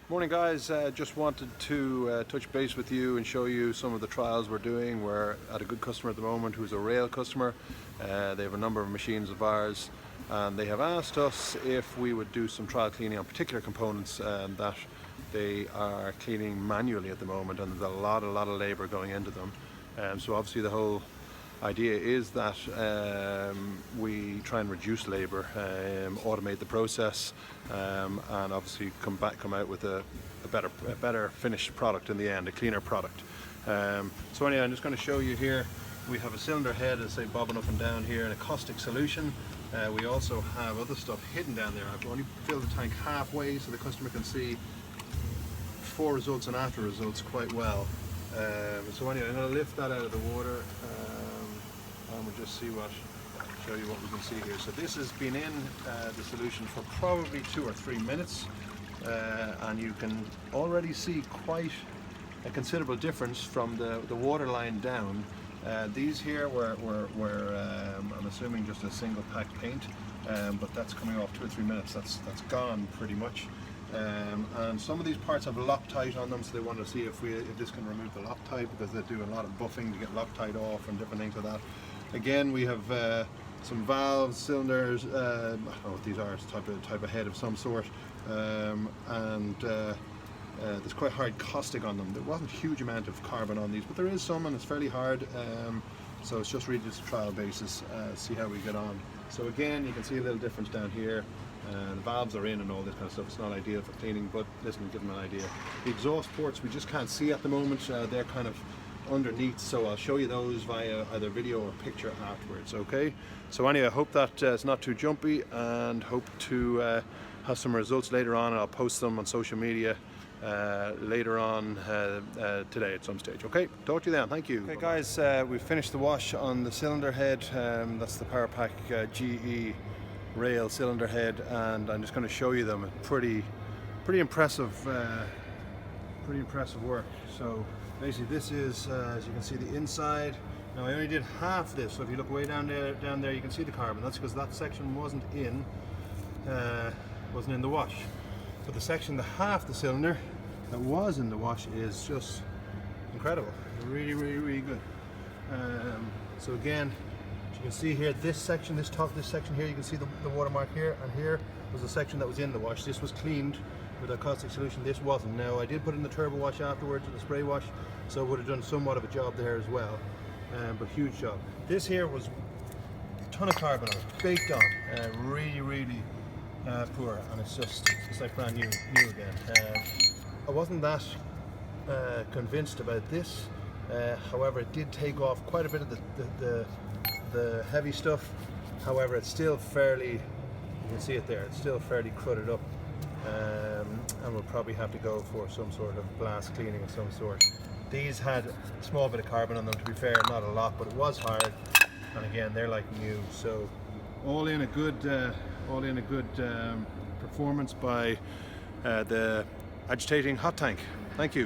Morning guys, just wanted to touch base with you and show you some of the trials we're doing. We're at a good customer at the moment who's a rail customer. They have a number of machines of ours and they have asked us if we would do some trial cleaning on particular components that they are cleaning manually at the moment, and there's a lot of labour going into them. So obviously the whole idea is that we try and reduce labour, automate the process, and obviously come out with a better finished product in the end, a cleaner product. So anyway, I'm just going to show you here. We have a cylinder head, as I say, bobbing up and down here, and a caustic solution. We also have other stuff hidden down there. I've only filled the tank halfway so the customer can see before results and after results quite well. So anyway, I'm going to lift that out of the water and we'll just show you what we can see here. So this has been in the solution for probably 2 or 3 minutes, and you can already see quite a considerable difference from the water line down. These here were I'm assuming just a single pack paint, but that's coming off 2 or 3 minutes. That's gone pretty much. And some of these parts have Loctite on them, so they want to see if this can remove the Loctite, because they do a lot of buffing to get Loctite off and different things like that. Again, we have some valves, cylinders, I don't know what these are, it's type of head of some sort, and there's quite hard caustic on them. There wasn't a huge amount of carbon on these, but there is some, and it's fairly hard, so it's just really just a trial basis, see how we get on. So again, you can see a little difference down here. The valves are in and all this kind of stuff. It's not ideal for cleaning, but listen, give them an idea. The exhaust ports we just can't see at the moment. They're kind of underneath, so I'll show you those via either video or picture afterwards, okay? So anyway, I hope that it's not too jumpy, and hope to have some results later on, and I'll post them on social media later on today at some stage. Okay, talk to you then. Thank you. Okay guys, we've finished the wash on the cylinder head. That's the Powerpack GE rail cylinder head, and I'm just going to show you them. Pretty impressive work. So basically this is, as you can see, the inside. Now I only did half this, so if you look way down there you can see the carbon. That's because that section wasn't in the wash. But the section, the half the cylinder that was in the wash, is just incredible. Really good. So again, you can see here, this section here, you can see the watermark here, and here was the section that was in the wash. This was cleaned with a caustic solution, this wasn't. Now I did put in the turbo wash afterwards, the spray wash, so it would have done somewhat of a job there as well, but huge job. This here was a ton of carbon on it, baked on, really poor, and it's like brand new again. I wasn't that convinced about this, however it did take off quite a bit of the heavy stuff. However, it's still fairly, you can see it there, it's still fairly crudded up, and we'll probably have to go for some sort of blast cleaning of some sort. These had a small bit of carbon on them, to be fair, not a lot, but it was hard, and again, they're like new. So all in a good performance by the agitating hot tank. Thank you.